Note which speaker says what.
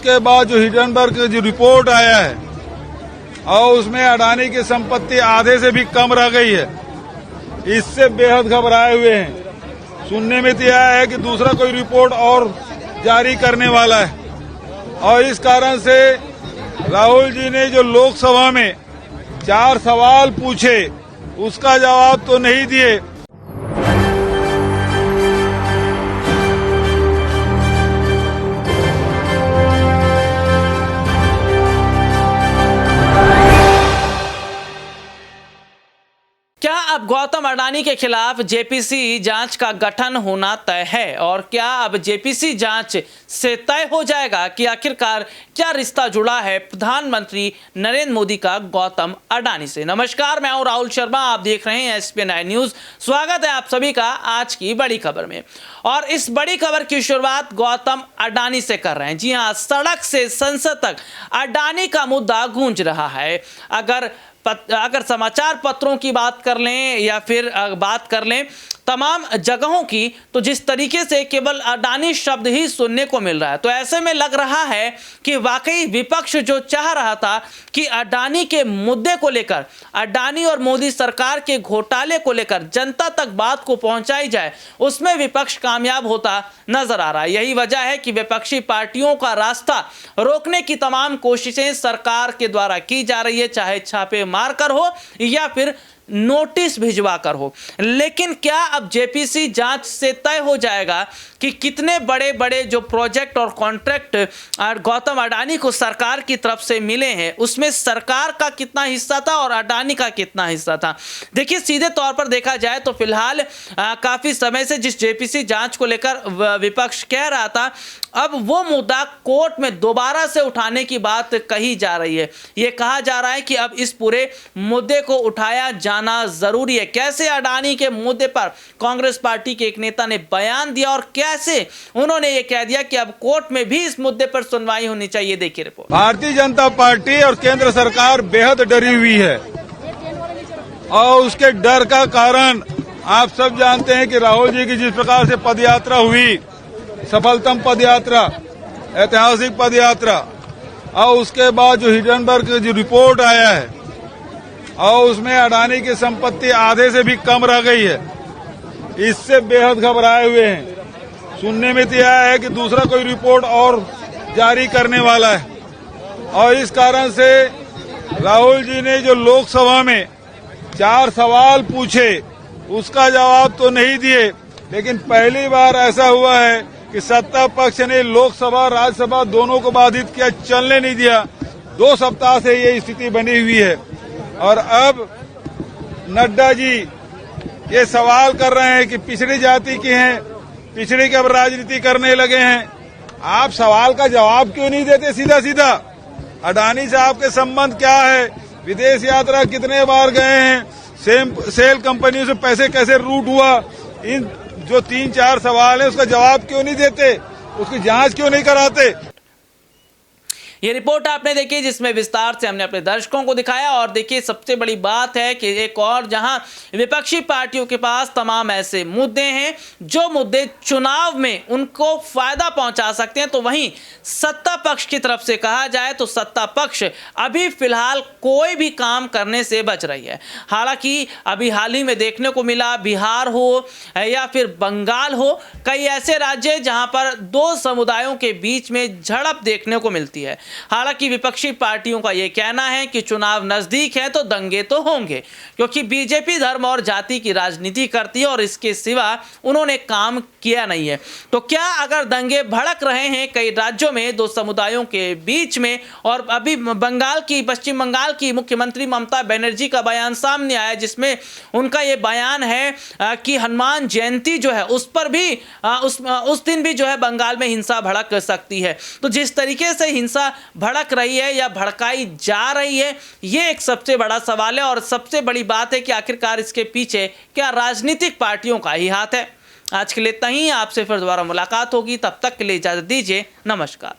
Speaker 1: उसके बाद जो हिंडनबर्ग का जो रिपोर्ट आया है और उसमें अडानी की संपत्ति आधे से भी कम रह गई है, इससे बेहद घबराए हुए हैं। सुनने में तो आया है कि दूसरा कोई रिपोर्ट और जारी करने वाला है और इस कारण से राहुल जी ने जो लोकसभा में 4 सवाल पूछे उसका जवाब तो नहीं दिए।
Speaker 2: क्या अब गौतम अडानी के खिलाफ जेपीसी जांच का गठन होना तय है और क्या अब जेपीसी जांच से तय हो जाएगा कि आखिरकार क्या रिश्ता जुड़ा है प्रधानमंत्री नरेंद्र मोदी का गौतम अडानी से। नमस्कार, मैं हूं राहुल शर्मा, आप देख रहे हैं SPN9 न्यूज। स्वागत है आप सभी का आज की बड़ी खबर में और इस बड़ी खबर की शुरुआत गौतम अडानी से कर रहे हैं। जी हां, सड़क से संसद तक अडानी का मुद्दा गूंज रहा है। अगर समाचार पत्रों की बात कर लें या फिर बात कर लें तमाम जगहों की, तो जिस तरीके से केवल अडानी शब्द ही सुनने को मिल रहा है, तो ऐसे में लग रहा है कि वाकई विपक्ष जो चाह रहा था कि अडानी के मुद्दे को लेकर, अडानी और मोदी सरकार के घोटाले को लेकर जनता तक बात को पहुंचाई जाए, उसमें विपक्ष कामयाब होता नजर आ रहा है। यही वजह है कि विपक्षी पार्टियों का रास्ता रोकने की तमाम कोशिशें सरकार के द्वारा की जा रही है, चाहे छापे मारकर हो या फिर नोटिस भिजवाकर हो। लेकिन क्या अब जेपीसी जांच से तय हो जाएगा कि कितने बड़े बड़े जो प्रोजेक्ट और कॉन्ट्रैक्ट गौतम अडानी को सरकार की तरफ से मिले हैं, उसमें सरकार का कितना हिस्सा था और अडानी का कितना हिस्सा था। देखिए, सीधे तौर पर देखा जाए तो फिलहाल काफी समय से जिस जेपीसी जांच को लेकर विपक्ष कह रहा था, अब वो मुद्दा कोर्ट में दोबारा से उठाने की बात कही जा रही है। यह कहा जा रहा है कि अब इस पूरे मुद्दे को उठाया जाना जरूरी है। कैसे अडानी के मुद्दे पर कांग्रेस पार्टी के एक नेता ने बयान दिया और कैसे उन्होंने ये कह दिया कि अब कोर्ट में भी इस मुद्दे पर सुनवाई होनी चाहिए। देखिए रिपोर्ट।
Speaker 1: भारतीय जनता पार्टी और केंद्र सरकार बेहद डरी हुई है और उसके डर का कारण आप सब जानते हैं कि राहुल जी की जिस प्रकार से पदयात्रा हुई, सफलतम पदयात्रा, ऐतिहासिक पदयात्रा, और उसके बाद जो हिंडनबर्ग का जो रिपोर्ट आया है और उसमें अडानी की संपत्ति आधे से भी कम रह गई है, इससे बेहद घबराए हुए हैं। सुनने में तो आया है कि दूसरा कोई रिपोर्ट और जारी करने वाला है और इस कारण से राहुल जी ने जो लोकसभा में 4 सवाल पूछे उसका जवाब तो नहीं दिए। लेकिन पहली बार ऐसा हुआ है कि सत्ता पक्ष ने लोकसभा राज्यसभा दोनों को बाधित किया, चलने नहीं दिया। 2 सप्ताह से ये स्थिति बनी हुई है और अब नड्डा जी ये सवाल कर रहे हैं कि पिछड़ी जाति की हैं, पिछड़ी की अब राजनीति करने लगे हैं। आप सवाल का जवाब क्यों नहीं देते सीधा सीधा? अडानी से आपके संबंध क्या है? विदेश यात्रा कितने बार गए हैं? सेल कंपनियों से पैसे कैसे रूट हुआ? इन जो 3-4 सवाल है उसका जवाब क्यों नहीं देते? उसकी जांच क्यों नहीं कराते?
Speaker 2: ये रिपोर्ट आपने देखी जिसमें विस्तार से हमने अपने दर्शकों को दिखाया। और देखिए, सबसे बड़ी बात है कि एक और जहां विपक्षी पार्टियों के पास तमाम ऐसे मुद्दे हैं जो मुद्दे चुनाव में उनको फायदा पहुंचा सकते हैं, तो वहीं सत्ता पक्ष की तरफ से कहा जाए तो सत्ता पक्ष अभी फिलहाल कोई भी काम करने से बच रही है। हालांकि अभी हाल ही में देखने को मिला, बिहार हो या फिर बंगाल हो, कई ऐसे राज्य जहां पर 2 समुदायों के बीच में झड़प देखने को मिलती है। हालांकि विपक्षी पार्टियों का यह कहना है कि चुनाव नजदीक है तो दंगे तो होंगे, क्योंकि बीजेपी धर्म और जाति की राजनीति करती है और इसके सिवा उन्होंने काम किया नहीं है। तो क्या अगर दंगे भड़क रहे हैं कई राज्यों में 2 समुदायों के बीच में, और अभी पश्चिम बंगाल की मुख्यमंत्री ममता बनर्जी का बयान सामने आया जिसमें उनका यह बयान है कि हनुमान जयंती जो है उस पर भी उस दिन भी जो है बंगाल में हिंसा भड़क सकती है। तो जिस तरीके से हिंसा भड़क रही है या भड़काई जा रही है, यह एक सबसे बड़ा सवाल है और सबसे बड़ी बात है कि आखिरकार इसके पीछे क्या राजनीतिक पार्टियों का ही हाथ है। आज के लिए इतना ही, आपसे फिर दोबारा मुलाकात होगी, तब तक के लिए इजाजत दीजिए। नमस्कार।